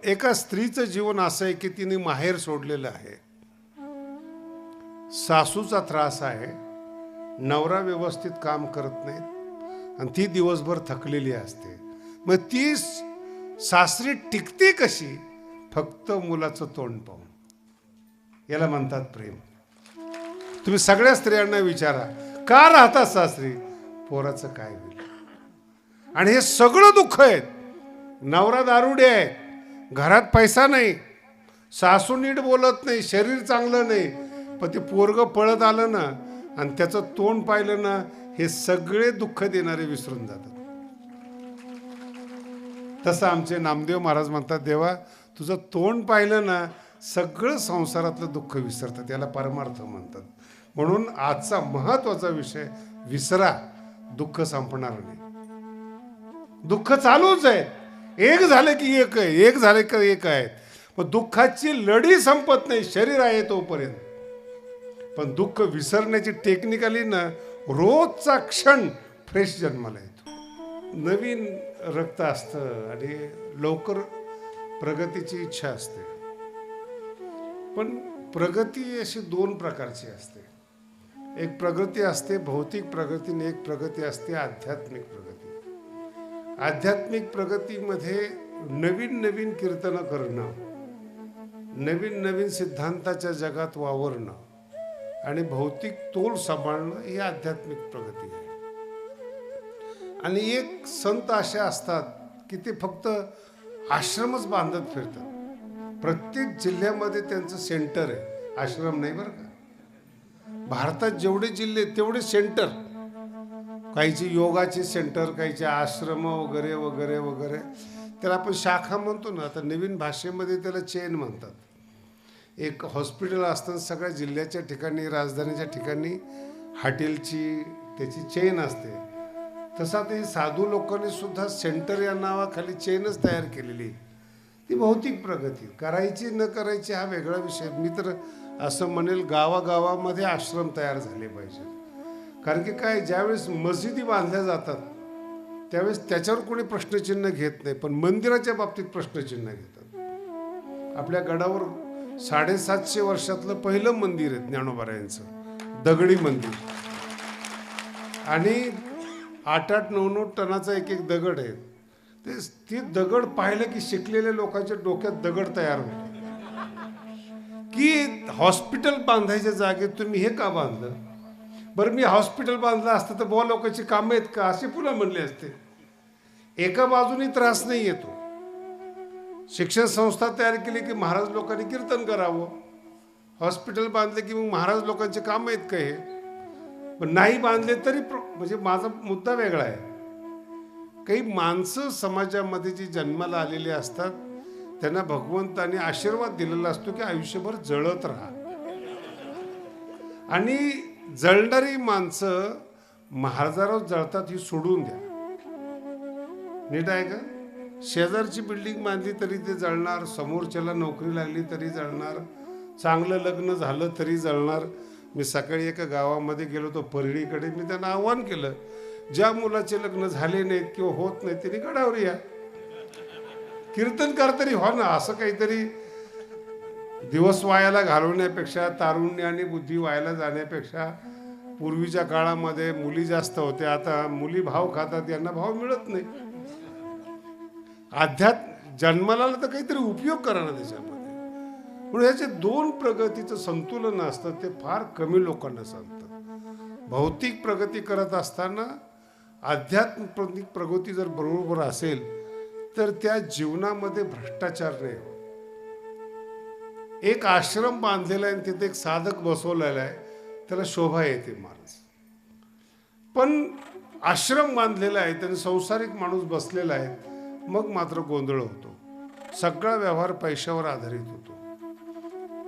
एका स्त्रीचं जीवन असं आहे की तिने माहेर सोडलेलं आहे, सासूचा त्रास आहे, नवरा व्यवस्थित काम करत नाही आणि ती दिवसभर थकलेली असते. मग ती सासरी टिकते कशी? फक्त मुलाचं तोंड पाहून. याला म्हणतात प्रेम. तुम्ही सगळ्या स्त्रियांना विचारा, का राहतात सासरी? पोराचं काय होईल? आणि हे सगळं दुःख आहे. नवरा दारुडे आहे, घरात पैसा नाही, सासू नीट बोलत नाही, शरीर चांगलं नाही, पण ते पोरग पळत आलं ना आणि त्याचं तोंड पाहिलं ना, हे सगळे दुःख देणारे विसरून जातात. तसं आमचे नामदेव महाराज म्हणतात, देवा तुझं तोंड पाहिलं ना, सगळं संसारातलं दुःख विसरतं. त्याला परमार्थ म्हणतात. म्हणून आजचा महत्वाचा विषय, विसरा, दुःख संपणार नाही. दुःख चालूच आहे. एक झाले की एक आहे, एक झाले की एक आहे. पण दुःखाची लढी संपत नाही शरीर आहे तोपर्यंत. पण दुःख विसरण्याची टेक्निकली ना, रोजचा क्षण फ्रेश जन्माला येतो. नवीन रक्त असतं आणि लवकर प्रगतीची इच्छा असते. पण प्रगती अशी दोन प्रकारची असते. एक प्रगती असते भौतिक प्रगती आणि एक प्रगती असते आध्यात्मिक प्रगती. आध्यात्मिक प्रगतीमध्ये नवीन नवीन कीर्तनं करणं, नवीन नवीन सिद्धांताच्या जगात वावरणं आणि भौतिक तोल सांभाळणं ही आध्यात्मिक प्रगती आहे. आणि एक संत असे असतात की ते फक्त आश्रमच बांधत फिरतात. प्रत्येक जिल्ह्यामध्ये त्यांचं सेंटर आहे, आश्रम नाही बरं का. भारतात जेवढे जिल्हे तेवढे सेंटर, काहीची योगाचे सेंटर, काहीचे आश्रम वगैरे वगैरे वगैरे. त्याला आपण शाखा म्हणतो ना, आता नवीन भाषेमध्ये त्याला चेन म्हणतात. एक हॉस्पिटल असतं सगळ्या जिल्ह्याच्या ठिकाणी, राजधानीच्या ठिकाणी हॉटेलची त्याची चेन असते. तसा ते साधू लोकांनी सुद्धा सेंटर या नावाखाली चेनच तयार केलेली. ती भौतिक प्रगती. करायची न करायची हा वेगळा विषय. मी तर असं म्हणेल, गावागावामध्ये आश्रम तयार झाले पाहिजे. कारण की काय, ज्यावेळेस मस्जिदी बांधल्या जातात त्यावेळेस त्याच्यावर कोणी प्रश्नचिन्ह घेत नाही, पण मंदिराच्या बाबतीत प्रश्नचिन्ह घेतात. आपल्या गडावर 750 वर्षातलं पहिलं मंदिर आहे ज्ञानोबारायांचं, दगडी मंदिर. आणि 8-9 टनाचा एक एक दगड आहे. ते दगड पाहिलं की शिकलेल्या लोकांच्या डोक्यात दगड तयार होतो की हॉस्पिटल बांधायच्या जागेत तुम्ही हे का बांधलं? बरं, मी हॉस्पिटल बांधलं असतं तर बुवा लोकांची कामं आहेत का, असे पुन्हा म्हणले असते. एका बाजूने त्रास नाही येतो. शिक्षण संस्था तयार केली की महाराज लोकांनी कीर्तन करावं. हॉस्पिटल बांधले की मग महाराज लोकांचे कामं आहेत का हे? पण नाही बांधले तरी म्हणजे माझा मुद्दा वेगळा आहे. काही माणसं समाजामध्ये जी जन्माला आलेली असतात त्यांना भगवंताने आशीर्वाद दिलेला असतो की आयुष्यभर जळत राहा. आणि जळणारी माणसं महाराजांवर जळतात ही सोडून द्या. नीट आहे का? शेजारची बिल्डिंग बांधली तरी ते जळणार, समोरच्याला नोकरी लागली तरी जळणार, चांगलं लग्न झालं तरी जळणार. मी सकाळी एका गावामध्ये गेलो होतो परळीकडे. मी त्यांना आव्हान केलं, ज्या मुलाचे लग्न झाले नाहीत किंवा होत नाही त्यांनी गडावर या, कीर्तनकार तरी हो ना. असं काहीतरी दिवस वायाला घालवण्यापेक्षा, तारुण्य आणि बुद्धी वायाला जाण्यापेक्षा. पूर्वीच्या काळामध्ये मुली जास्त होत्या, आता मुली भाव खातात, यांना भाव मिळत नाही. जन्माला तर काहीतरी उपयोग करा ना त्याच्यामध्ये. म्हणून याचे दोन प्रगतीचं संतुलन असतं, ते फार कमी लोकांना सांगतात. भौतिक प्रगती करत असताना आध्यात्मिक प्रगती जर बरोबर असेल तर त्या जीवनामध्ये भ्रष्टाचार नाही होत. एक आश्रम बांधलेला आहे आणि तिथे एक साधक बसवलेला आहे, त्याला शोभा येते महाराज. पण आश्रम बांधलेला आहे त्याने संसारिक माणूस बसलेला आहे, मग मात्र गोंधळ होतो. सगळा व्यवहार पैशावर आधारित होतो.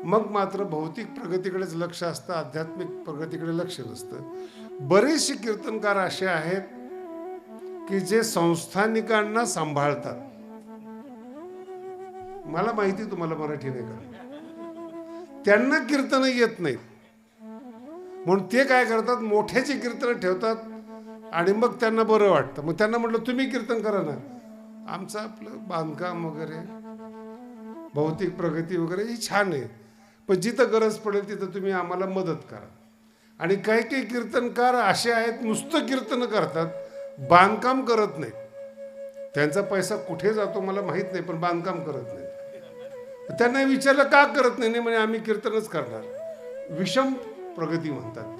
मग मात्र भौतिक प्रगतीकडेच लक्ष असतं, आध्यात्मिक प्रगतीकडे लक्ष नसतं. बरेचसे कीर्तनकार असे आहेत की जे संस्थानिकांना सांभाळतात. मला माहिती, तुम्हाला मराठी नाही का, त्यांना कीर्तन येत नाहीत म्हणून ते काय करतात, मोठ्याची कीर्तन ठेवतात आणि मग त्यांना बरं वाटतं. मग त्यांना म्हटलं तुम्ही कीर्तन करा ना. आमचं आपलं बांधकाम वगैरे भौतिक प्रगती वगैरे ही छान आहे, पण जिथं गरज पडेल तिथं तुम्ही आम्हाला मदत करा. आणि काही काही कीर्तनकार असे आहेत, नुसतं कीर्तन करतात, बांधकाम करत नाहीत. त्यांचा पैसा कुठे जातो मला माहीत नाही, पण बांधकाम करत नाही. त्यांना विचारलं का करत नाही, म्हणे आम्ही कीर्तनच करणार. विषम प्रगती म्हणतात.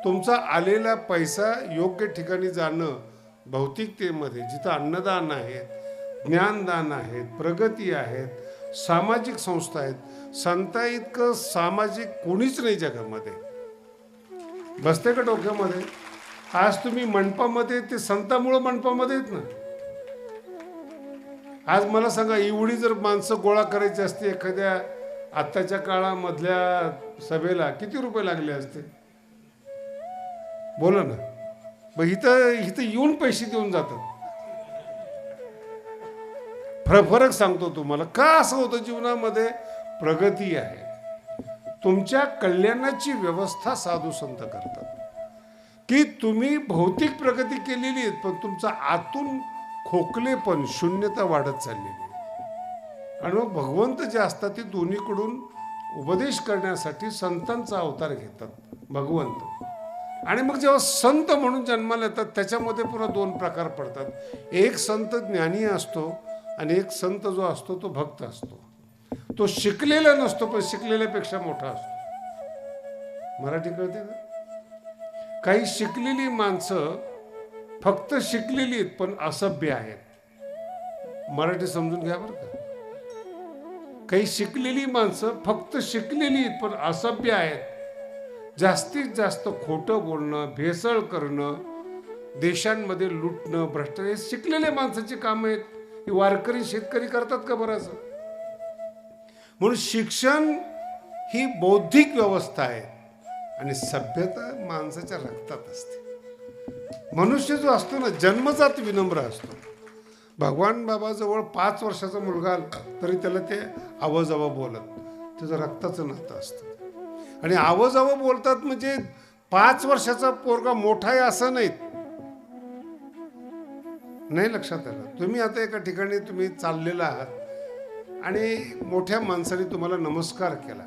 तुमचा आलेला पैसा योग्य ठिकाणी जाणं, भौतिकतेमध्ये जिथं अन्नदान आहे, ज्ञानदान आहेत, प्रगती आहेत, सामाजिक संस्था आहेत. संता इतकं सामाजिक कोणीच नाही जगामध्ये. बसते का डोक्यामध्ये? आज तुम्ही मंडपामध्ये, ते संतामुळं मंडपामध्ये आहेत ना. आज मला सांगा, एवढी जर माणसं गोळा करायची असते एखाद्या आत्ताच्या काळामधल्या सभेला, किती रुपये लागले असते? बोला ना. मग इथं येऊन पैसे देऊन जातात. फरक सांगतो तुम्हाला का असं होतं. जीवनामध्ये प्रगती आहे, तुमच्या कल्याणाची व्यवस्था साधू संत करतात. की तुम्ही भौतिक प्रगती केलेली आहे, पण तुमचा आतून खोकलेपण, शून्यता वाढत चाललेली आहे. आणि मग भगवंत जे असतात ते दोन्हीकडून उपदेश करण्यासाठी संतांचा अवतार घेतात भगवंत. आणि मग जेव्हा संत म्हणून जन्माला येतात, त्याच्यामध्ये पुन्हा दोन प्रकार पडतात. एक संत ज्ञानी असतो आणि एक संत जो असतो तो भक्त असतो. तो शिकलेला नसतो, पण शिकलेल्यापेक्षा मोठा असतो. मराठी कळते का? काही शिकलेली माणसं फक्त शिकलेली आहेत पण असभ्य आहेत. मराठी समजून घ्या बरं का. काही शिकलेली माणसं फक्त शिकलेली आहेत पण असभ्य आहेत. जास्तीत जास्त खोटं बोलणं, भेसळ करणं, देशांमध्ये लुटणं, भ्रष्टाचार, हे शिकलेल्या माणसाची कामं आहेत. ही वारकरी शेतकरी करतात का बरं असं? म्हणून शिक्षण ही बौद्धिक व्यवस्था आहे आणि सभ्यता माणसाच्या रक्तात असते. मनुष्य जो असतो ना, जन्मजात विनम्र असतो. भगवान बाबाजवळ 5 वर्षाचा मुलगा आला तरी त्याला ते आवाजावा बोलत, त्याचं रक्ताचं नातं असतं. आणि आवाजावा बोलतात म्हणजे 5 वर्षाचा पोरगा मोठा आहे असं नाही लक्षात आलं. तुम्ही आता एका ठिकाणी तुम्ही चाललेला आहात आणि मोठ्या माणसाने तुम्हाला नमस्कार केला,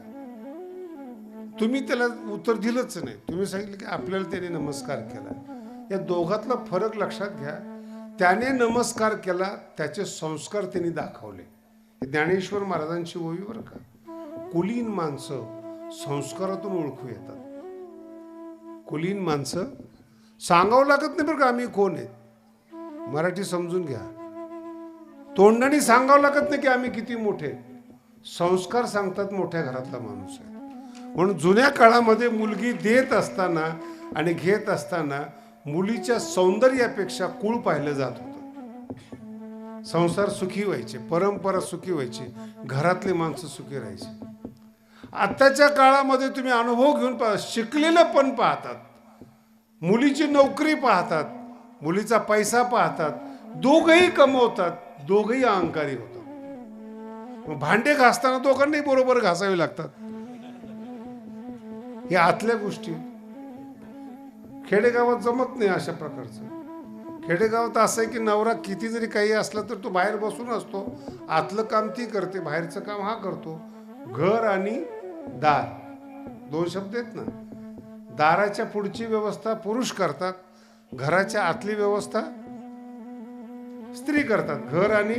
तुम्ही त्याला उत्तर दिलंच नाही. तुम्ही सांगितलं की आपल्याला त्याने नमस्कार केला. या दोघातला फरक लक्षात घ्या. त्याने नमस्कार केला, त्याचे संस्कार त्यांनी दाखवले. ज्ञानेश्वर महाराजांची ओवी बरं का. कुलीन माणसं संस्कारातून ओळखू येतात. कुलीन माणसं सांगावं लागत नाही बरं का आम्ही कोण आहेत. मराठी समजून घ्या. तोंडाने सांगावं लागत नाही की आम्ही किती मोठे. संस्कार सांगतात मोठ्या घरातला माणूस आहे. म्हणून जुन्या काळामध्ये मुलगी देत असताना आणि घेत असताना मुलीच्या सौंदर्यापेक्षा कुळ पाहिलं जात होतं. संसार सुखी व्हायचे, परंपरा सुखी व्हायची, घरातले माणसं सुखी राहायचे. आताच्या काळामध्ये तुम्ही अनुभव घेऊन शिकलेलं पण पाहतात, मुलीची नोकरी पाहतात, मुलीचा पैसा पाहतात, दोघंही कमवतात, दोघंही अहंकारी होतात. मग भांडे घासताना दोघांनाही बरोबर घासावे लागतात. हे आतल्या गोष्टी. खेडेगावात जमत नाही अशा प्रकारचं. खेडेगावात असं आहे की नवरा किती जरी काही असला तर तो बाहेर बसून असतो. आतलं काम ती करते, बाहेरचं काम हा करतो. घर आणि दार 2 शब्द आहेत ना. दाराच्या पुढची व्यवस्था पुरुष करतात, घराच्या आतली व्यवस्था स्त्री करतात. घर आणि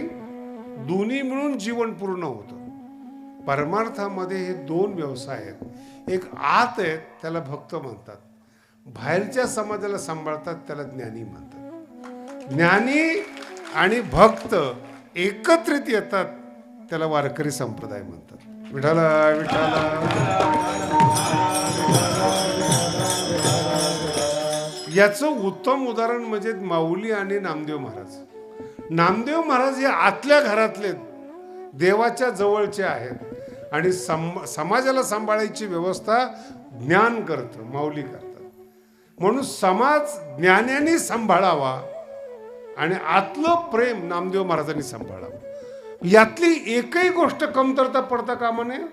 दोन्ही मिळून जीवन पूर्ण होतं. परमार्थामध्ये हे 2 व्यवसाय आहेत. एक आत आहेत, त्याला भक्त म्हणतात. बाहेरच्या समाजाला सांभाळतात, त्याला ज्ञानी म्हणतात. ज्ञानी आणि भक्त एकत्रित येतात, त्याला वारकरी संप्रदाय म्हणतात. विठाला विठाला. याचं उत्तम उदाहरण म्हणजे माऊली आणि नामदेव महाराज. नामदेव महाराज हे आतल्या घरातले देवाच्या जवळचे आहेत आणि समाजाला सांभाळायची व्यवस्था ज्ञान करतं, माऊली करतात. म्हणून समाज ज्ञानाने सांभाळावा आणि आतलं प्रेम नामदेव महाराजांनी सांभाळावं. यातली एकही गोष्ट कमतरता पडता कामा नये.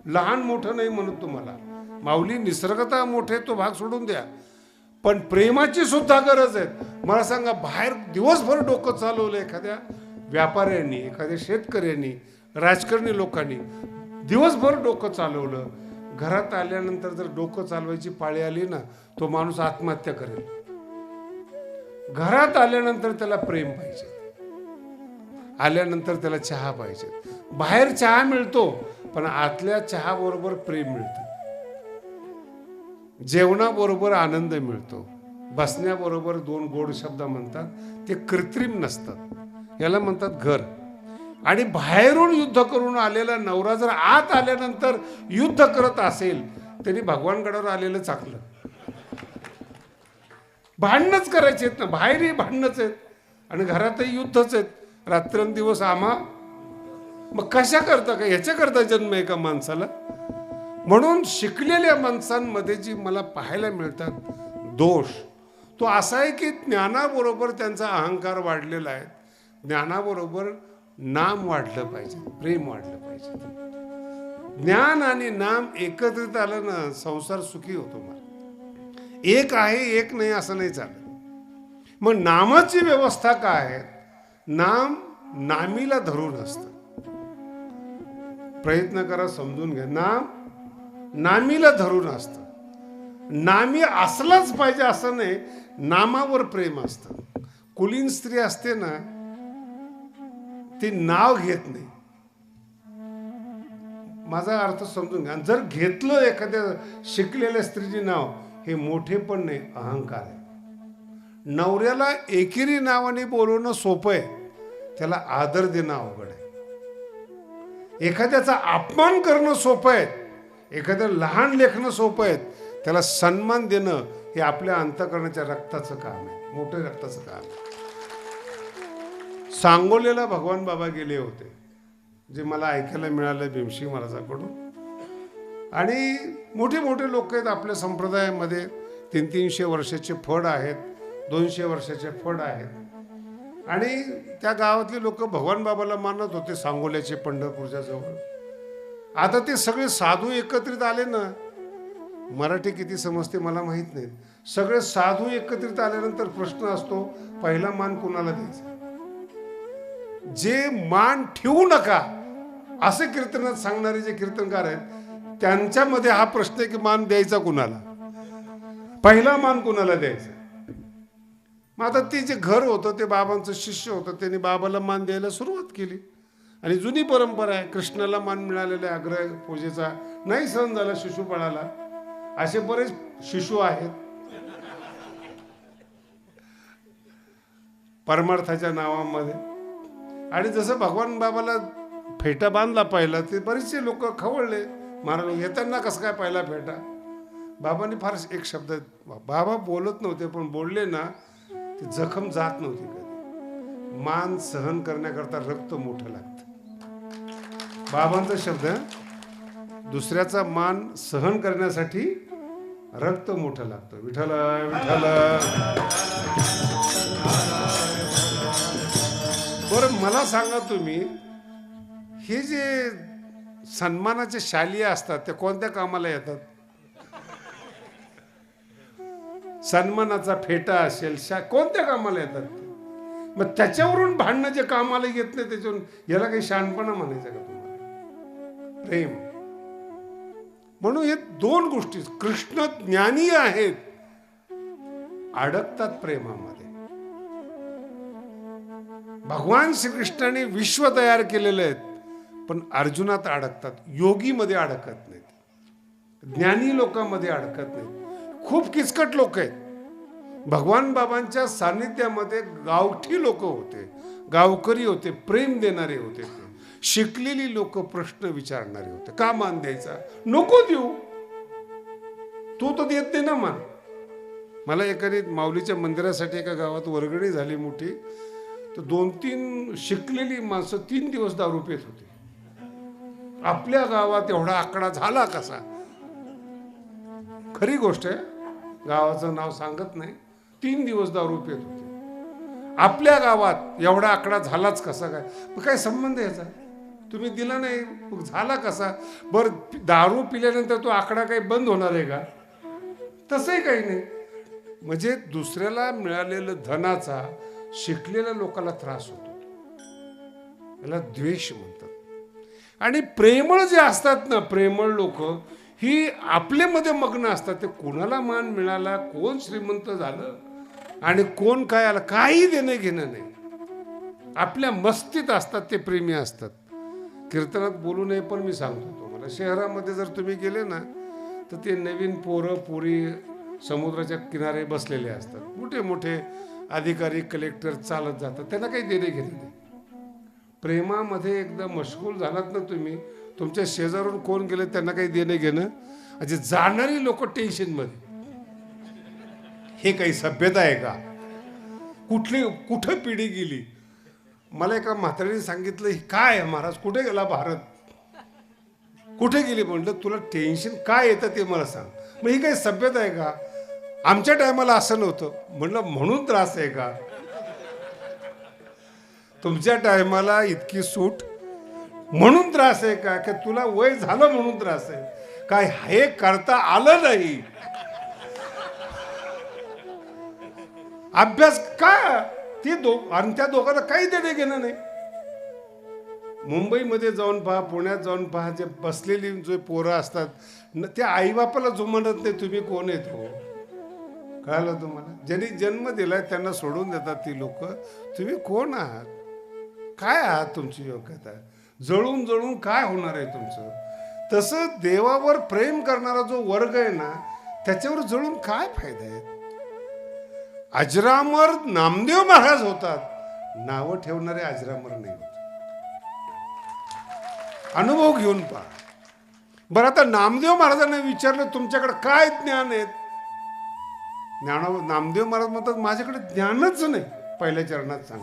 लहान मोठं नाही म्हणत तुम्हाला. माऊली निसर्गता मोठे, तो भाग सोडून द्या, पण प्रेमाची सुद्धा गरज आहे. मला सांगा, बाहेर दिवसभर डोकं चालवलं एखाद्या व्यापाऱ्यांनी, एखाद्या शेतकऱ्यांनी, राजकारणी लोकांनी दिवसभर डोकं चालवलं, घरात आल्यानंतर जर डोकं चालवायची पाळी आली ना, तो माणूस आत्महत्या करेल. घरात आल्यानंतर त्याला प्रेम पाहिजे, आल्यानंतर त्याला चहा पाहिजे. बाहेर चहा मिळतो, पण आतल्या चहा बरोबर प्रेम मिळतं. जेवणाबरोबर आनंद मिळतो, बसण्याबरोबर दोन गोड शब्द म्हणतात, ते कृत्रिम नसतात, याला म्हणतात घर. आणि बाहेरून युद्ध करून आलेला नवरा जर आत आल्यानंतर युद्ध करत असेल, त्यांनी भगवानगडावर आलेलं चाकलं. भांडणच करायचे आहेत ना, बाहेरही भांडणच आहेत आणि घरातही युद्धच आहेत, रात्रंदिवस आम्हा. मग कशा करता का, ह्याच्या करता जन्म आहे का माणसाला? म्हणून शिकलेल्या माणसांमध्ये जी मला पाहायला मिळतात दोष, तो असा आहे की ज्ञानाबरोबर त्यांचा अहंकार वाढलेला आहे. ज्ञानाबरोबर नाम वाढलं पाहिजे, प्रेम वाढलं पाहिजे. ज्ञान आणि नाम एकत्रित आलं ना, संसार सुखी होतो. मला एक आहे एक नाही असं नाही चालत. मग नामाची व्यवस्था काय आहे? नाम नामीला धरून असतं. प्रयत्न करा, समजून घ्या. नाम नामीला धरून असतं. नामी असलाच पाहिजे असं नाही, नामावर प्रेम असतं. कुलीन स्त्री असते ना, ती नाव घेत नाही. माझा अर्थ समजून घ्या. जर घेतलं एखाद्या शिकलेल्या स्त्रीचे नाव, हे मोठे पण नाही, अहंकार आहे. नवऱ्याला एकेरी नावाने बोलवणं सोपं आहे, त्याला आदर देणं अवघड आहे. एखाद्याचा अपमान करणं सोपं आहे, एखाद्याला लहान लेखणं सोपं आहे, त्याला सन्मान देणं हे आपल्या अंतःकरणाच्या रक्ताचं काम आहे, मोठं रक्ताचं काम आहे. सांगोलेला भगवान बाबा गेले होते, जे मला ऐकायला मिळालं भीमशी महाराजाकडून. आणि मोठे मोठे लोक आहेत आपल्या संप्रदायामध्ये. 300-300 वर्षाचे फड आहेत, 200 वर्षाचे फड आहेत. आणि त्या गावातले लोक भगवान बाबाला मानत होते, सांगोल्याचे, पंढरपूरच्या जवळ. आता ते सगळे साधू एकत्रित आले ना, मराठी किती समजते मला माहीत नाही. सगळे साधू एकत्रित आल्यानंतर प्रश्न असतो, पहिला मान कुणाला द्यायचा? जे मान ठेवू नका असे कीर्तनात सांगणारे जे कीर्तनकार आहेत, त्यांच्यामध्ये हा प्रश्न आहे की मान द्यायचा कुणाला, पहिला मान कुणाला द्यायचा. मग आता ते जे घर होतं, ते बाबांचं शिष्य होतं, त्यांनी बाबाला मान द्यायला सुरुवात केली. आणि जुनी परंपरा आहे, कृष्णाला मान मिळालेला आग्रह पूजेचा नाही सहन झाला शिशुपाळाला. असे बरेच शिशु आहेत परमार्थाच्या नावामध्ये. आणि जसं भगवान बाबाला फेटा बांधला पहिला, ते बरेचसे लोक खवळले, महाराज येताना कसं काय पहिला फेटा. बाबांनी फार एक शब्द, बाबा बोलत नव्हते पण बोलले ना, ते जखम जात नव्हती कधी. मान सहन करण्याकरता रक्त मोठं लागतं. बाबांचा शब्द, दुसऱ्याचा मान सहन करण्यासाठी रक्त मोठं लागतं. विठ्ठल विठ्ठल. बरं मला सांगा तुम्ही, हे जे सन्मानाचे शालिया असतात ते कोणत्या कामाला येतात? सन्मानाचा फेटा असेल, कोणत्या कामाला येतात? मग त्याच्यावरून भांडणं जे कामाला येत नाही, त्याच्यावरून याला काही शहाणपणा म्हणायचं का तुम्हाला? प्रेम. म्हणून हे दोन गोष्टी, कृष्ण ज्ञानी आहेत, अडकतात प्रेमामध्ये. भगवान श्रीकृष्णाने विश्व तयार केलेले आहेत, पण अर्जुनात अडकतात, योगीमध्ये अडकत नाहीत, ज्ञानी लोकांमध्ये अडकत नाहीत. खूप किचकट लोक आहेत. भगवान बाबांच्या सान्निध्यामध्ये गावठी लोक होते, गावकरी होते, प्रेम देणारे होते, शिकलेली लोक प्रश्न विचारणारे होते. का मान द्यायचा? नको देऊ, तू तर देत नाही ना मान. मला एखादी माऊलीच्या मंदिरासाठी एका गावात वर्गणी झाली मोठी, तर 2-3 शिकलेली माणसं 3 दिवस दारू पित होती. आपल्या गावात एवढा आकडा झाला कसा? खरी गोष्ट आहे, गावाचं नाव सांगत नाही. 3 दिवस दारू पित होते. आपल्या गावात एवढा आकडा झालाच कसा काय? मग काय संबंध याचा? तुम्ही दिला नाही, मग झाला कसा? बरं, दारू पिल्यानंतर तो आकडा काही बंद होणार आहे का? तसंही काही नाही. म्हणजे दुसऱ्याला मिळालेलं धनाचा शिकलेल्या लोकांना त्रास होतो, याला द्वेष म्हणतात. आणि प्रेमळ जे असतात ना, प्रेमळ लोक ही आपल्यामध्ये मग्न असतात. ते कोणाला मान मिळाला, कोण श्रीमंत झालं आणि कोण काय आलं, काही देणं घेणं नाही. आपल्या मस्तीत असतात, ते प्रेमी असतात. कीर्तनात बोलू नये पण मी सांगतो तुम्हाला, शहरामध्ये जर तुम्ही गेले ना तर ते नवीन पोरं पोरी समुद्राच्या किनारे बसलेले असतात. मोठे मोठे अधिकारी कलेक्टर चालत जातात, त्यांना काही देणे घेणे नाही. प्रेमामध्ये एकदा मशगूल झालात ना तुम्ही, तुमच्या शेजारून कोण गेले त्यांना काही देणे घेणं. म्हणजे जाणारी लोक टेन्शनमध्ये. हे काही सभ्यता आहे का? कुठं पिढी गेली? मला एका म्हातारीने सांगितलं, काय महाराज कुठे गेला भारत, कुठे गेली? म्हणलं तुला टेन्शन काय येतं ते मला सांग. मग ही काही सभ्यता आहे का? आमच्या टायमाला असं नव्हतं. म्हणलं म्हणून त्रास आहे का? तुमच्या टायमाला इतकी सूट म्हणून त्रास आहे का? की तुला वय झालं म्हणून त्रास आहे काय? हे करता आलं नाही. अभ्यास का? आणि त्या दोघांना काही देणे घेणं नाही. मुंबईमध्ये जाऊन पहा, पुण्यात जाऊन पहा, जे बसलेली जे पोरं असतात त्या आईबापाला जुमानत नाही तुम्ही कोण आहेत हो. कळालं तुम्हाला? ज्यांनी जन्म दिलाय त्यांना सोडून देतात ती लोक. तुम्ही कोण आहात? काय आहात? तुमची योग्यता जळून जळून काय होणार आहे तुमचं? तसं देवावर प्रेम करणारा जो वर्ग आहे ना, त्याच्यावर जळून काय फायदा आहे? अजरामर नामदेव महाराज होतात, नावं ठेवणारे अजरामर नाही होत. अनुभव घेऊन पहा बरं. आता नामदेव महाराजांना विचारलं तुमच्याकडे काय ज्ञान आहेत? नामदेव महाराज म्हणतात माझ्याकडे ज्ञानच नाही. पहिल्या चरणात सांग,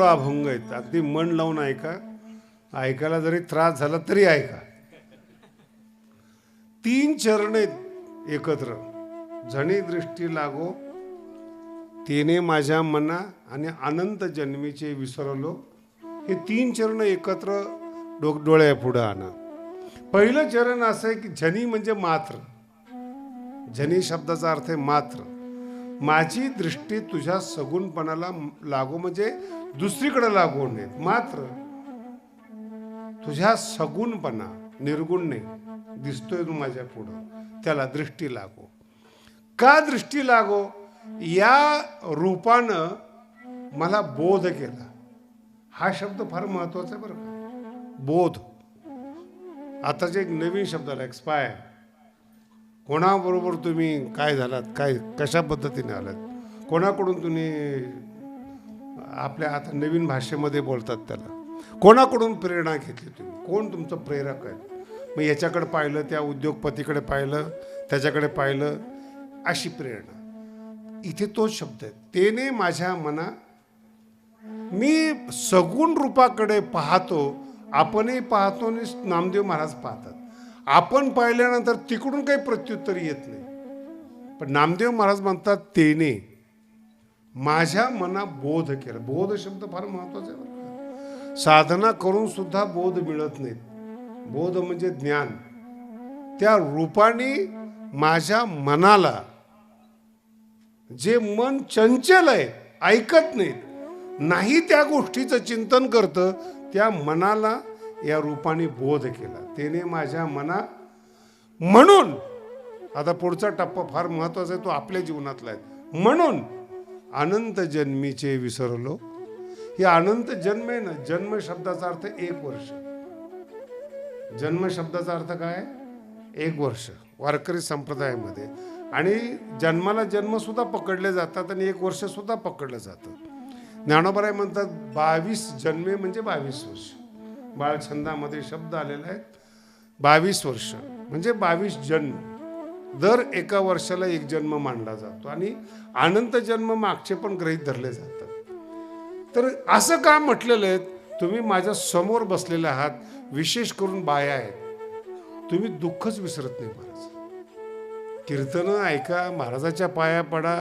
अभंग आहेत. अगदी मन लावून ऐका. ऐकायला जरी त्रास झाला तरी ऐका. 3 चरण आहेत एकत्र. झणी दृष्टी लागो, तेने माझ्या मना आणि अनंत जन्मीचे विसरलो. हे 3 चरण एकत्र डोळ्या पुढे आणा. पहिलं चरण असं आहे की झनी म्हणजे मात्र. झनी शब्दाचा अर्थ आहे मात्र. माझी दृष्टी तुझ्या सगुणपणाला लागो, म्हणजे दुसरीकडे लागू नये. मात्र तुझ्या सगुणपणा, निर्गुण नाही, दिसतोय तू माझ्या पुढं, त्याला दृष्टी लागो. का दृष्टी लागो? या रूपानं मला बोध केला. हा शब्द फार महत्वाचा आहे बरं का. बोध. आताचे एक नवीन शब्द आला, एक्सपायर. कोणाबरोबर तुम्ही काय झालात, काय कशा पद्धतीने आलात, कोणाकडून तुम्ही आपल्या आता नवीन भाषेमध्ये बोलतात त्याला, कोणाकडून प्रेरणा घेतली तुम्ही, कोण तुमचं प्रेरक आहे. मग याच्याकडे पाहिलं, त्या उद्योगपतीकडे पाहिलं, त्याच्याकडे पाहिलं, अशी प्रेरणा. इथे तोच शब्द आहे. तेने माझ्या मना, मी सगुण रूपाकडे पाहतो. आपणही पाहतो आणि नामदेव महाराज पाहतात. आपण पाहिल्यानंतर तिकडून काही प्रत्युत्तर येत नाही. पण नामदेव महाराज म्हणतात तेने माझ्या मना बोध केला. बोध शब्द फार महत्वाचा आहे. साधना करून सुद्धा बोध मिळत नाहीत. बोध म्हणजे ज्ञान. त्या रूपाने माझ्या मनाला जे मन चंचल आहे, ऐकत नाहीत, नाही त्या गोष्टीचं चिंतन करतं, त्या मनाला या रूपाने बोध केला, त्याने माझ्या मना. म्हणून आता पुढचा टप्पा फार महत्वाचा आहे, तो आपल्या जीवनातला आहे. म्हणून अनंत जन्मीचे विसरलो. हे अनंत जन्म आहे ना, जन्म शब्दाचा अर्थ 1 वर्ष. जन्म शब्दाचा अर्थ काय? 1 वर्ष वारकरी संप्रदायामध्ये. आणि जन्माला जन्म सुद्धा पकडले जातात आणि 1 वर्ष सुद्धा पकडलं जातं. ज्ञानोबराय म्हणतात 22 जन्मे म्हणजे 22 वर्ष. बाळछंदामध्ये शब्द आलेला आहे, 22 वर्ष म्हणजे 22 जन्म. दर एका वर्षाला 1 जन्म मानला जातो आणि अनंत जन्म मागचे पण गृहीत धरले जातात. तर असं का म्हटलेलं आहे? तुम्ही माझ्या समोर बसलेले आहात, विशेष करून बाया आहेत, तुम्ही दुःखच विसरत नाही महाराज. कीर्तनं ऐका, महाराजाच्या पाया पडा,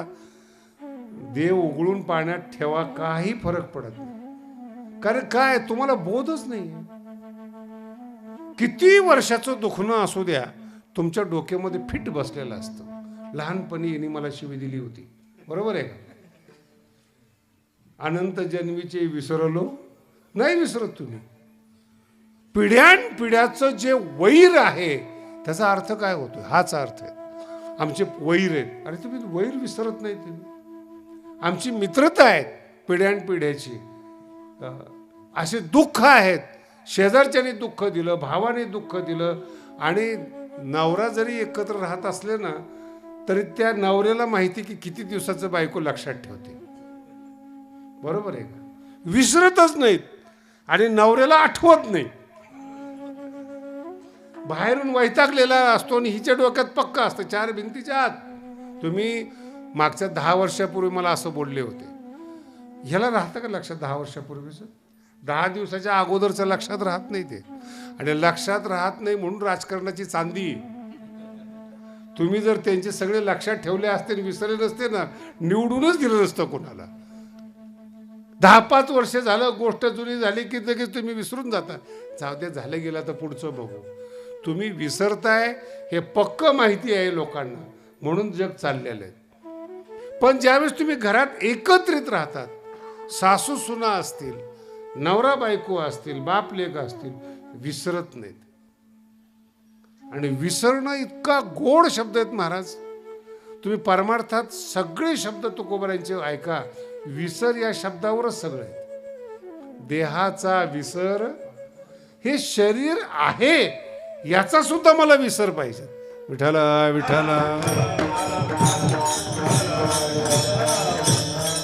देव उघडून पाण्यात ठेवा, काही फरक पडत नाही. कारण काय, तुम्हाला बोधच नाही. किती वर्षाचं दुखणं असू द्या, तुमच्या डोक्यामध्ये फिट बसलेलं असतं. लहानपणी यांनी मला शिवी दिली होती, बरोबर आहे का? अनंत जन्मीचे विसरलो. नाही विसरत तुम्ही. पिढ्यान पिढ्याचं जे वैर आहे त्याचा अर्थ काय होतो? हाच अर्थ आहे. आमचे वैर आहेत, अरे तुम्ही वैर विसरत नाही. तुम्ही आमची मित्रता आहेत पिढ्यान पिढ्याची. असे दुःख आहेत, शेजारच्याने दुःख दिलं, भावाने दुःख दिलं. आणि नवरा जरी एकत्र राहत असले ना, तरी त्या नवऱ्याला माहिती की किती दिवसाचं बायको लक्षात ठेवते, बरोबर आहे का? विसरतच नाहीत आणि नवऱ्याला आठवत नाही. बाहेरून वैतागलेला असतो आणि हिच्या डोक्यात पक्का असतं 4 भिंतीच्या आत. तुम्ही मागच्या 10 वर्षापूर्वी मला असं बोलले होते. ह्याला राहतं का लक्षात? 10 वर्षापूर्वीचं, 10 दिवसाच्या अगोदरचं लक्षात राहत नाही ते. आणि लक्षात राहत नाही म्हणून राजकारणाची चांदी. तुम्ही जर त्यांचे सगळे लक्षात ठेवले असते आणि विसरले नसते ना, निवडूनच दिलं नसतं कोणाला. 10-5 वर्ष झालं, गोष्ट जुनी झाली की लगेच तुम्ही विसरून जाता. जाऊ दे, झालं गेलं तर पुढचं बघू. तुम्ही विसरताय हे पक्क माहिती आहे लोकांना, म्हणून जग चाललेलं आहे. पण ज्यावेळेस तुम्ही घरात एकत्रित राहतात, सासू सुना असतील, नवरा बायको असतील, बाप लेक असतील, विसरत नाहीत. आणि विसरणं इतका गोड शब्द आहेत महाराज. तुम्ही परमार्थात सगळे शब्द तुकोबारांचे ऐका, विसर या शब्दावरच सगळं आहे. देहाचा विसर, हे शरीर आहे याचा सुद्धा मला विसर पाहिजे. विठाला विठाला.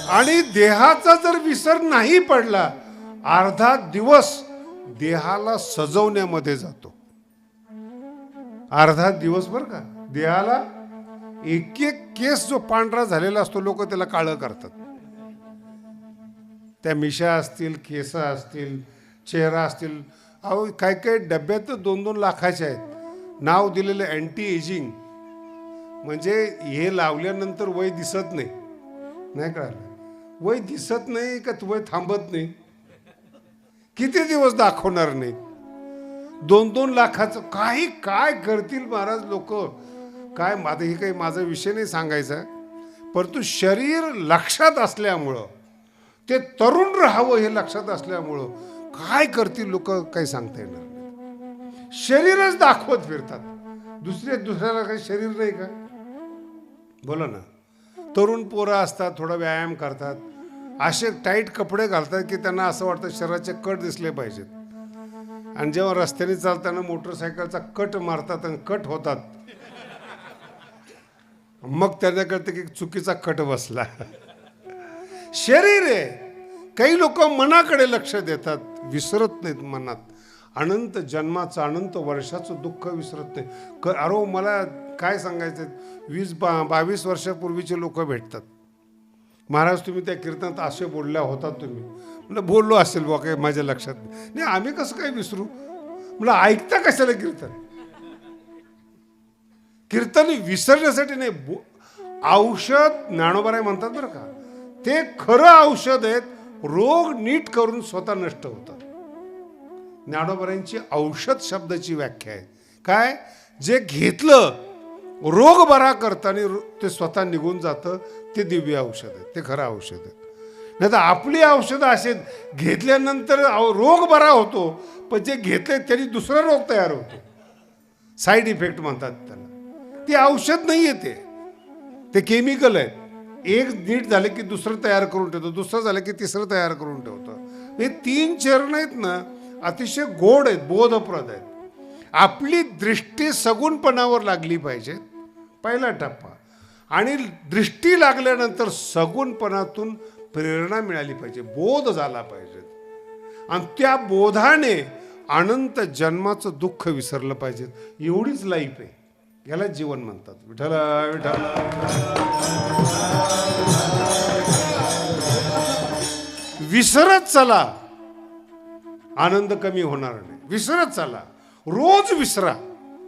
आणि देहाचा जर विसर नाही पडला, अर्धा दिवस देहाला सजवण्यामध्ये जातो. अर्धा दिवस बरं का. देहाला एक केस जो पांढरा झालेला असतो, लोक त्याला काळं करतात. त्या मिशा असतील, केस असतील, चेहरा असतील. अहो काही काही डब्यात 2-2 लाखाचे आहेत. नाव दिलेलं अँटी एजिंग, म्हणजे हे लावल्यानंतर वय दिसत नाही. नाही कळालं? वय दिसत नाही का वय थांबत नाही? किती दिवस दाखवणार नाही? 2-2 लाखाचं काही काय करतील महाराज लोक. काय, आता हे काही माझा विषय नाही सांगायचा, परंतु शरीर लक्षात असल्यामुळं, ते तरुण राहावं हे लक्षात असल्यामुळं काय करतील लोक काही सांगता येणार नाही. शरीरच दाखवत फिरतात. दुसऱ्याला काही शरीर नाही का? बोला ना. तरुण पोरं असतात, थोडा व्यायाम करतात, असे टाईट कपडे घालतात की त्यांना असं वाटतं शरीराचे कट दिसले पाहिजेत. आणि जेव्हा रस्त्याने चालताना मोटरसायकलचा कट मारतात आणि कट होतात, मग त्यांना कळतं की चुकीचा कट बसला. शरीर आहे. काही लोक मनाकडे लक्ष देतात, विसरत नाहीत मनात. अनंत जन्माचं, अनंत वर्षाचं दुःख विसरत नाही. अरे मला काय सांगायचं, 20-22 वर्षापूर्वीचे लोक भेटतात. महाराज तुम्ही त्या कीर्तनात असे बोलल्या होतात. तुम्ही म्हणलं बोललो असेल बा, काही माझ्या लक्षात नाही. आम्ही कसं काय विसरू? म्हणलं ऐकता कशाला कीर्तन? कीर्तन विसरण्यासाठी नाही, औषध ज्ञानोबराय म्हणतात बरं का. ते खरं औषध आहेत. रोग नीट करून स्वतः नष्ट होतात. ज्ञानोबरायांची औषध शब्दाची व्याख्या आहे काय? जे घेतलं रोग बरा करताना ते स्वतः निघून जातं, ते दिव्य औषध आहे, ते खरं औषध आहे. नाही तर आपली औषधं असे घेतल्यानंतर रोग बरा होतो, पण जे घेतले त्यांनी दुसरा रोग तयार होतो. साईड इफेक्ट म्हणतात त्याला. ते औषध नाही आहे, ते केमिकल आहे. एक नीट झालं की दुसरं तयार करून ठेवतो, दुसरं झालं की तिसरं तयार करून ठेवतो. हे 3 चरण आहेत ना, अतिशय गोड आहेत, बोधप्रद आहेत. आपली दृष्टी सगुणपणावर लागली पाहिजे, पहिला टप्पा. आणि दृष्टी लागल्यानंतर सगुणपणातून प्रेरणा मिळाली पाहिजे, बोध झाला पाहिजे. आणि त्या बोधाने अनंत जन्माचं दुःख विसरलं पाहिजे. एवढीच लाईफ आहे, याला जीवन म्हणतात. विठ्ठल विठ्ठल. विसरत चला, आनंद कमी होणार नाही. विसरत चला, रोज विसरा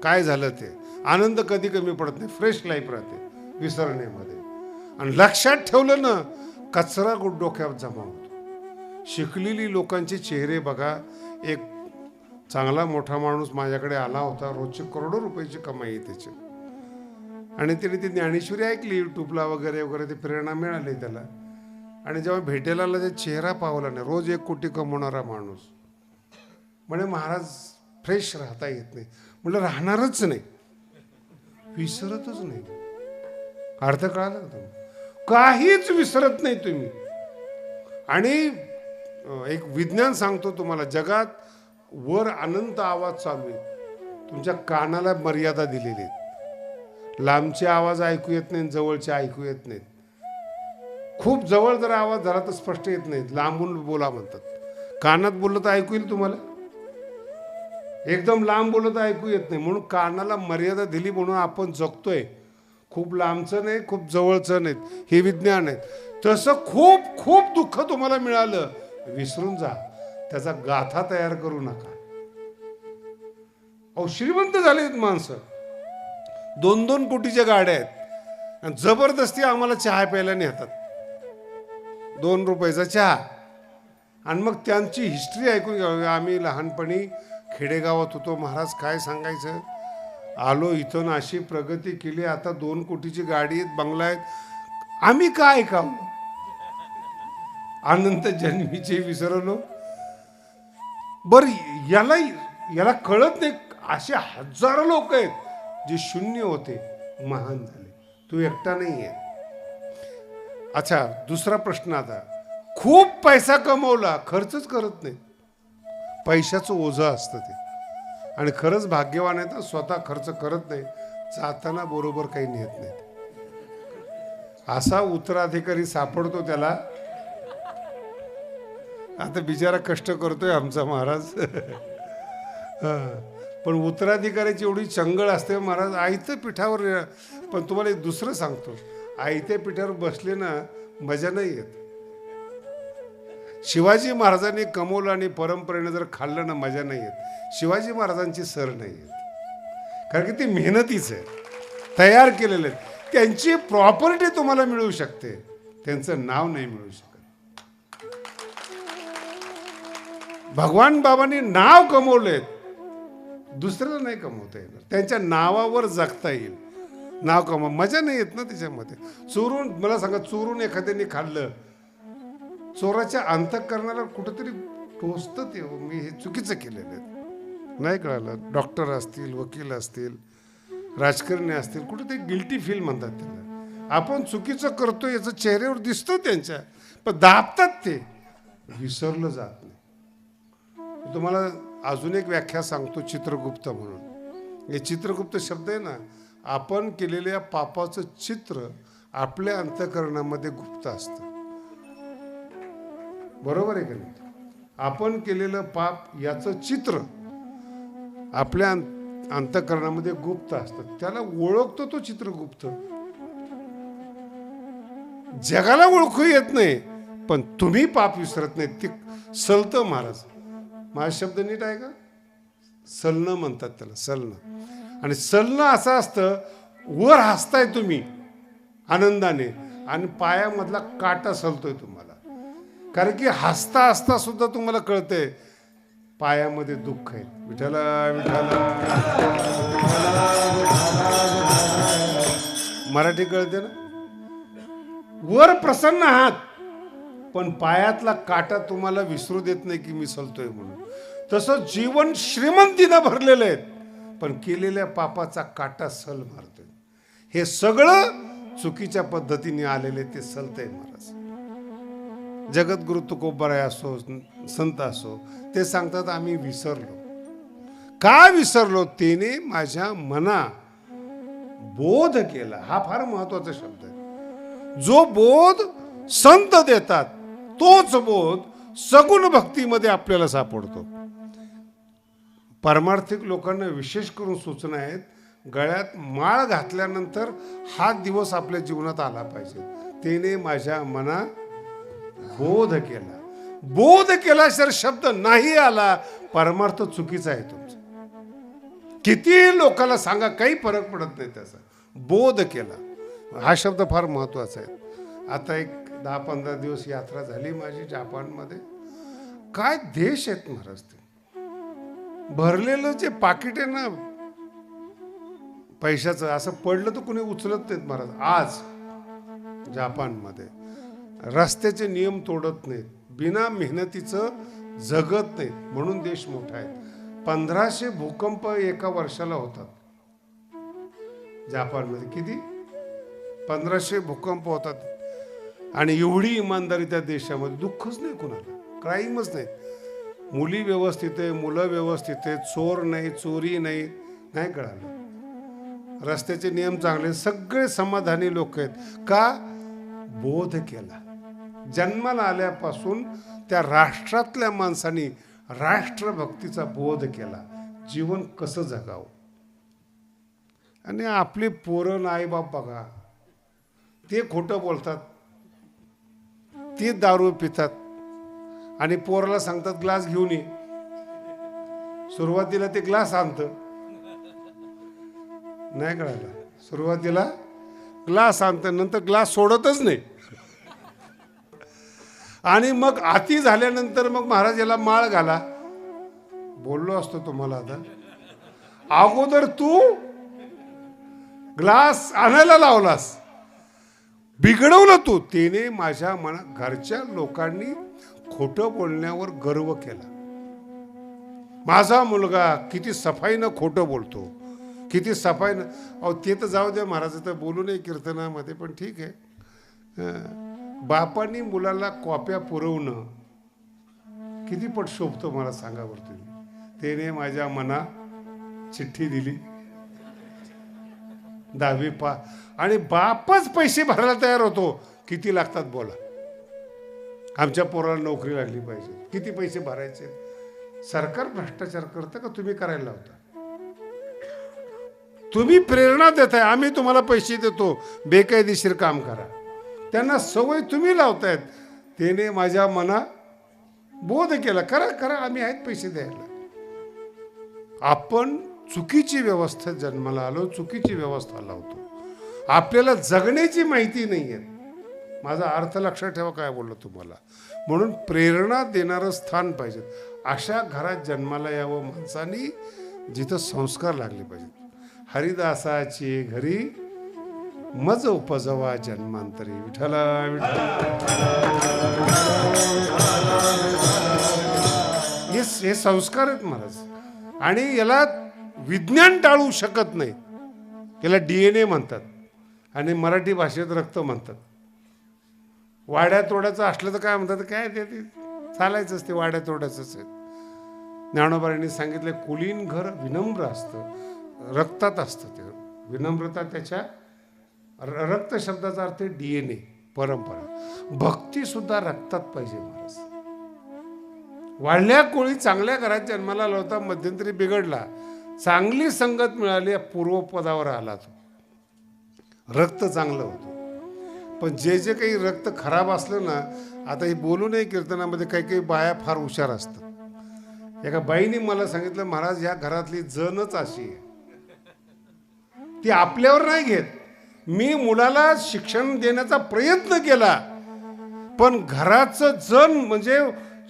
काय झालं ते. आनंद कधी कमी पडत नाही, फ्रेश लाईफ राहते विसरण्यामध्ये. आणि लक्षात ठेवलं ना, कचरा डोक्यावर जमा होतो. शिकलेली लोकांचे चेहरे बघा. एक चांगला मोठा माणूस माझ्याकडे आला होता, रोजचे करोडो रुपयाची कमाई आहे त्याची. आणि त्याने ती ज्ञानेश्वरी ऐकली यूट्यूबला वगैरे वगैरे, ते प्रेरणा मिळाली त्याला. आणि जेव्हा भेटायला आला, ते चेहरा पावला नाही. रोज 1 कोटी कमवणारा माणूस म्हणे, महाराज फ्रेश राहता येत नाही. म्हटलं राहणारच नाही, विसरतच नाही. अर्थ कळाला का तुम्ही? काहीच विसरत नाही तुम्ही. आणि एक विज्ञान सांगतो तुम्हाला, जगात वर अनंत आवाज चालू आहे, तुमच्या कानाला मर्यादा दिलेली आहेत. लांबचे आवाज ऐकू येत नाहीत, जवळचे ऐकू येत नाहीत. खूप जवळ जर आवाज झाला तर स्पष्ट येत नाहीत, लांबून बोला म्हणतात. कानात बोललं तर ऐकू येईल तुम्हाला, एकदम लांब बोललं तर ऐकू येत नाही. म्हणून कानाला मर्यादा दिली, म्हणून आपण जगतोय. खूप लांबचं नाही, खूप जवळचं नाहीत, हे विज्ञान आहे. तसं खूप खूप दुःख तुम्हाला मिळालं, विसरून जा, त्याचा गाथा तयार करू नका. अहो श्रीमंत झालेत माणसं, 2-2 कोटीच्या गाड्या आहेत, आणि जबरदस्ती आम्हाला चहा प्यायला नेतात, 2 रुपयाचा चहा. आणि मग त्यांची हिस्ट्री ऐकून घ्यावी. आम्ही लहानपणी खेडेगावात होतो, महाराज काय सांगायचं, आलो इथून अशी प्रगती केली, आता 2 कोटीची गाडी आहेत, बंगला आहेत, आम्ही काय ऐकावं. अनंत जन्मीचे विसरलो. बरं, याला कळत नाही, असे हजारो लोक आहेत जे शून्य होते, महान झाले. तू एकटा नाही आहे. अच्छा, दुसरा प्रश्न आता. खूप पैसा कमवला, खर्चच करत नाही. पैशाचं ओझं असतं ते. आणि खरंच भाग्यवान आहे तर स्वतः खर्च करत नाही, जाताना बरोबर काही नेत नाही. असा उत्तराधिकारी सापडतो त्याला. आता बिचारा कष्ट करतोय आमचा महाराज. पण उत्तराधिकाऱ्याची एवढी चंगळ असते महाराज, आयत्या पिठावर. पण तुम्हाला एक दुसरं सांगतो, आयत्या पिठावर बसले ना, मजा नाही येत. शिवाजी महाराजांनी कमवलं आणि परंपरेने जर खाल्लं ना, मजा नाही येत. शिवाजी महाराजांची सर नाही येत, कारण की ती मेहनतीच आहे, तयार केलेले आहेत. त्यांची प्रॉपर्टी तुम्हाला मिळू शकते, त्यांचं नाव नाही मिळू शकत. भगवान बाबांनी नाव कमवलेत, दुसऱ्याला नाही कमवता येणार. त्यांच्या नावावर जगता येईल. नाव कमव, मजा नाही येत ना त्याच्यामध्ये. चोरून, मला सांगा, चोरून एखाद्याने खाल्लं, चोराच्या अंतःकरणाला कुठंतरी टोचतं ते. मी हे चुकीचं केलेलं आहे, नाही कळालं. डॉक्टर असतील, वकील असतील, राजकारणी असतील, कुठेतरी गिल्टी फील म्हणतात त्याला. आपण चुकीचं करतो याचं चेहऱ्यावर दिसतं त्यांच्या, पण दाबतात ते, विसरलं जात नाही. तुम्हाला अजून एक व्याख्या सांगतो, चित्रगुप्त म्हणून. हे चित्रगुप्त शब्द आहे ना, आपण केलेल्या पापाचं चित्र आपल्या अंतःकरणामध्ये गुप्त असतं. बरोबर आहे का नाही? आपण केलेलं पाप याचं चित्र आपल्या अंतःकरणामध्ये गुप्त असतं, त्याला ओळखतो तो चित्रगुप्त. जगाला ओळखू येत नाही, पण तुम्ही पाप विसरत नाही, ते सलतं महाराज. माझा शब्द नीट आहे का? सलनं म्हणतात त्याला, सलनं. आणि सलनं असं असतं, वर हसताय तुम्ही आनंदाने, आणि पायामधला काटा सलतोय तुम्हाला. कारण की हसता हसता सुद्धा तुम्हाला कळतंय पायामध्ये दुःख आहे. विठ्ठला विठ्ठला. मराठी कळते ना? वर प्रसन्न आहात पण पायातला काटा तुम्हाला विसरू देत नाही की मी सलतोय म्हणून. तसं जीवन श्रीमंतीनं भरलेलं आहे पण केलेल्या पापाचा काटा सल मारतोय. हे सगळं चुकीच्या पद्धतीने आलेले ते सलतय महाराज. जगद्गुरु तुकोबाराय असो, संत असो, ते सांगतात आम्ही विसरलो. का विसरलो? तेने माझ्या मना बोध केला. हा फार महत्वाचा शब्द आहे. जो बोध संत देतात तोच बोध सगुण भक्तीमध्ये आपल्याला सापडतो. पारमार्थिक लोकांना विशेष करून सूचना आहेत. गळ्यात माळ घातल्यानंतर हा दिवस आपल्या जीवनात आला पाहिजे. तेने माझ्या मना बोध केला. बोध केला जर शब्द नाही आला, परमार्थ चुकीचा आहे तुमचा. किती लोकांना सांगा काही फरक पडत नाही त्याचा. बोध केला हा शब्द फार महत्वाचा आहे. आता एक 10-15 दिवस यात्रा झाली माझी जापानमध्ये. काय देश आहेत महाराज ते. भरलेलं जे पाकिट आहे ना पैशाचं, असं पडलं तर कुणी उचलत नाहीत महाराज. आज जापानमध्ये रस्त्याचे नियम तोडत नाहीत, बिना मेहनतीचं जगत नाहीत, म्हणून देश मोठा आहे. 1500 भूकंप एका वर्षाला होतात जापानमध्ये. किती? 1500 भूकंप होतात. आणि एवढी इमानदारी त्या देशामध्ये. दुःखच नाही कुणाला, क्राईमच नाही. मुली व्यवस्थित आहे, मुलं व्यवस्थित आहे, चोर नाही, चोरी नाही, नाही कळालं. रस्त्याचे नियम चांगले, सगळे समाधानी लोक आहेत. का? बोध केला. जन्माला आल्यापासून त्या राष्ट्रातल्या माणसांनी राष्ट्रभक्तीचा बोध केला. जीवन कसं जगावं. आणि आपले पोरं आई बाप बघा, ते खोटं बोलतात, ते दारू पितात आणि पोराला सांगतात ग्लास घेऊन ये. सुरुवातीला ते ग्लास आणतं, नाही कळालं. सुरुवातीला ग्लास आणतं, नंतर ग्लास सोडतच नाही. आणि मग आती झाल्यानंतर मग महाराज याला माळ घाला. बोललो असतो तुम्हाला. आता अगोदर तू ग्लास आणायला लावलास, बिघडवलं तू. तेने माझ्या मनात घरच्या लोकांनी खोटं बोलण्यावर गर्व केला. माझा मुलगा किती सफाईनं खोटं बोलतो, किती सफाईनं. अहो ते तर जाऊ द्या महाराज, तर बोलू नये कीर्तनामध्ये, पण ठीक आहे. बापांनी मुलाला कॉप्या पुरवणं किती पट शोभतं मला सांगा बरं तुम्ही. तेने माझ्या मना चिठ्ठी दिली 10वी आणि बापच पैसे भरायला तयार होतो. किती लागतात बोला. आमच्या पोराला नोकरी लागली पाहिजे, किती पैसे भरायचे. सरकार भ्रष्टाचार करतं का तुम्ही करायला लावता? तुम्ही प्रेरणा देताय, आम्ही तुम्हाला पैसे देतो, बेकायदेशीर काम करा. त्यांना सवय तुम्ही लावतायत. त्याने माझ्या मना बोध केला, करा करा, आम्ही आहेत पैसे द्यायला. आपण चुकीची व्यवस्था जन्माला आलो, चुकीची व्यवस्था लावतो. आपल्याला जगण्याची माहिती नाही आहे. माझा अर्थ लक्षात ठेवा काय बोललो तुम्हाला. म्हणून प्रेरणा देणारं स्थान पाहिजे. अशा घरात जन्माला यावं माणसानी जिथं संस्कार लागले पाहिजेत. हरिदासाची घरी मज उपजवा जन्मांतरी. विठ्ठला हे संस्कार आहेत महाराज. आणि याला विज्ञान टाळू शकत नाही. याला DNA म्हणतात आणि मराठी भाषेत रक्त म्हणतात. वाड्या तोड्याचं असलं तर काय म्हणतात, काय ते चालायचंच, ते वाड्या तोड्याचंच आहे. ज्ञानोबांनी सांगितलं कुलीन घर विनम्र असतं, रक्तात असतं. ते विनम्रता त्याच्या रक्त शब्दाचा अर्थ DNA, परंपरा. भक्ती सुद्धा रक्तात पाहिजे महाराज. वाढल्या कोळी चांगल्या घरात जन्माला लावता, मध्यंतरी बिघडला, चांगली संगत मिळाली, पूर्वपदावर आला तो. रक्त चांगलं होतं. पण जे जे काही रक्त खराब असलं ना, आता हे बोलू नये कीर्तनामध्ये, काही काही बाया फार हुशार असतात. एका बाईने मला सांगितलं, महाराज या घरातली जनच अशी आहे, ती आपल्यावर नाही घेत. मी मुलाला शिक्षण देण्याचा प्रयत्न केला, पण घराचं जन म्हणजे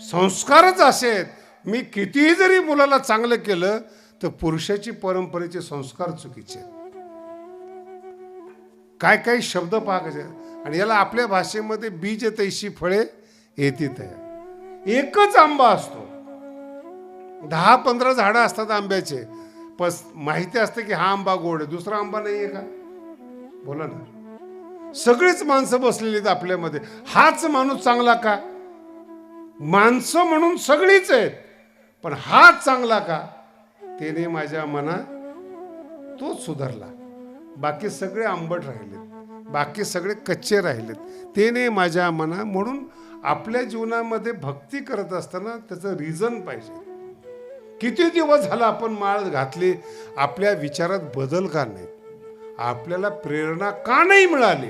संस्कारच असे आहेत. मी कितीही जरी मुलाला चांगलं केलं तर पुरुषाची परंपरेचे संस्कार चुकीचे आहेत. काय काय शब्द पाहायचे. आणि याला आपल्या भाषेमध्ये बीज तैशी फळे येतीत आहे. एकच आंबा असतो, 10-15 झाडं असतात आंब्याचे, पण माहिती असते की हा आंबा गोड आहे, दुसरा आंबा नाही आहे का? बोला ना. सगळीच माणसं बसलेली आहेत आपल्यामध्ये. हाच माणूस चांगला का? माणसं म्हणून सगळीच आहेत, पण हाच चांगला का? त्याने माझ्या मनात तोच सुधारला. बाकी सगळे आंबट राहिलेत, बाकी सगळे कच्चे राहिलेत. त्याने माझ्या मना. म्हणून आपल्या जीवनामध्ये भक्ती करत असताना त्याचं रिझन पाहिजे. किती दिवस झाला आपण माळ घातली, आपल्या विचारात बदल का नाही? आपल्याला प्रेरणा का नाही मिळाली?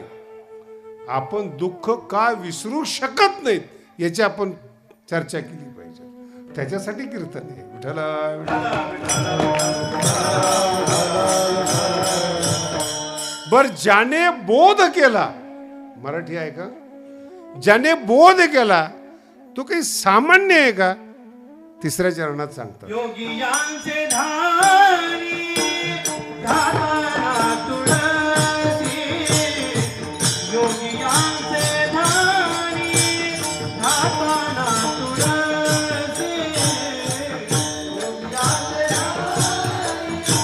आपण दुःख का विसरू शकत नाहीत याची आपण चर्चा केली पाहिजे. त्याच्यासाठी कीर्तन आहे. विठ्ठला बर. ज्याने बोध केला, मराठी आहे का? ज्याने बोध केला तो काही सामान्य आहे का? तिसऱ्या चरणात सांगतात, योगियांचे धारी धारा तुळसी, योगियांचे धारी धारा तुळसी, योगियांचे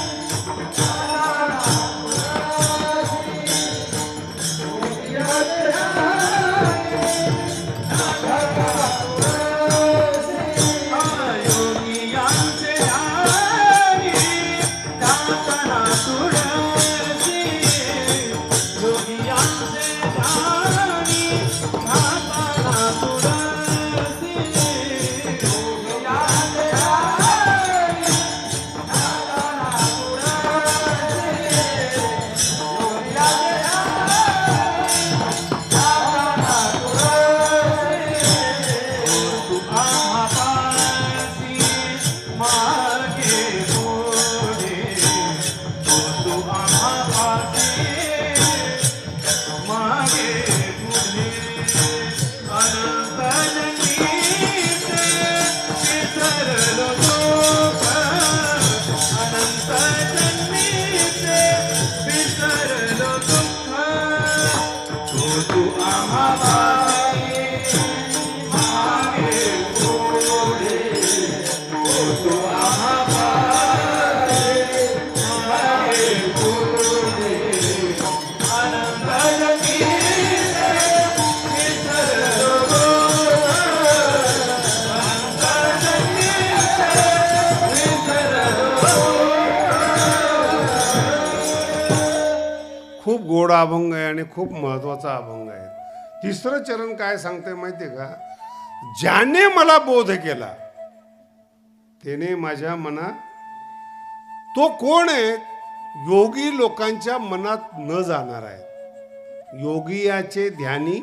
खूप गोड अभंग आहे आणि खूप महत्वाचा अभंग आहे. तिसरं चरण काय सांगते माहितीये का? ज्याने मला बोध केला त्याने माझ्या मनात. तो कोण आहे? योगी लोकांच्या मनात न जाणार आहे. योगियाचे ध्यानी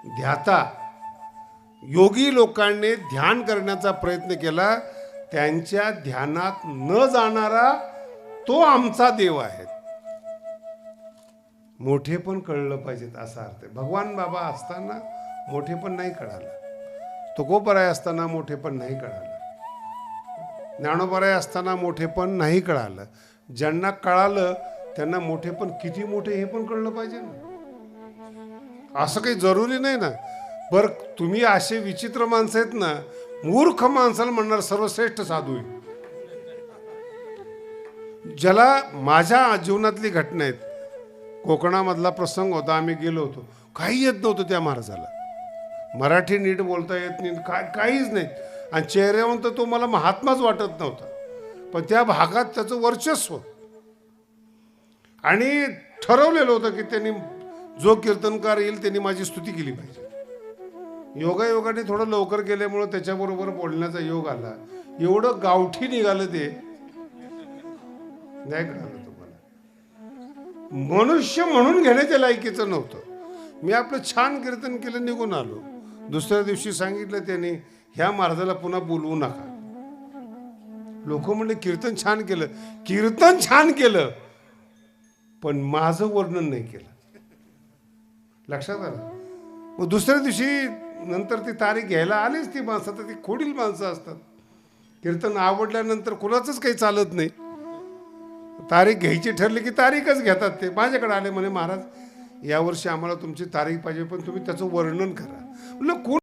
ध्याता. योगी लोकांनी ध्यान करण्याचा प्रयत्न केला, त्यांच्या ध्यानात न जाणारा तो आमचा देव आहे. मोठे पण कळलं पाहिजेत असा अर्थ आहे. भगवान बाबा असताना मोठे पण नाही कळालं, तुकोबराय असताना मोठे पण नाही कळालं, ज्ञानोबराय असताना मोठे पण नाही कळालं. ज्यांना कळालं त्यांना मोठे पण किती मोठे हे पण कळलं पाहिजे ना. असं काही जरुरी नाही ना. बरं, तुम्ही असे विचित्र माणसं आहेत ना, मूर्ख माणसाला म्हणणार सर्वश्रेष्ठ साधू आहे. ज्याला माझ्या जीवनातली घटना आहेत. कोकणामधला प्रसंग होता, आम्ही गेलो होतो, काही येत नव्हतं त्या महाराजाला, मराठी नीट बोलता येत नाही, काहीच नाही. आणि चेहऱ्यावरून तर तो मला महात्माच वाटत नव्हता, पण त्या भागात त्याचं वर्चस्व. आणि ठरवलेलं होतं की त्यांनी जो कीर्तनकार येईल त्यांनी माझी स्तुती केली पाहिजे. योगायोगाने थोडं लवकर गेल्यामुळं त्याच्याबरोबर बोलण्याचा योग आला. एवढं गावठी निघालं ते नाही कळालं तुम्हाला. मनुष्य म्हणून घेण्याच्या लायकीचं नव्हतं. मी आपलं छान कीर्तन केलं, निघून आलो. दुसऱ्या दिवशी सांगितलं त्यांनी, ह्या महाराजाला पुन्हा बोलवू नका. लोक म्हणले कीर्तन छान केलं. कीर्तन छान केलं पण माझं वर्णन नाही केलं. लक्षात आलं. मग दुसऱ्या दिवशी नंतर ती तारीख घ्यायला आलीच ती माणसं, तर ती खोडील माणसं असतात. कीर्तन आवडल्यानंतर कुणाचंच काही चालत नाही. तारीख घ्यायची ठरली की तारीखच घेतात. ते माझ्याकडे आले म्हणे महाराज यावर्षी आम्हाला तुमची तारीख पाहिजे पण तुम्ही त्याचं वर्णन करा. म्हणलं कोण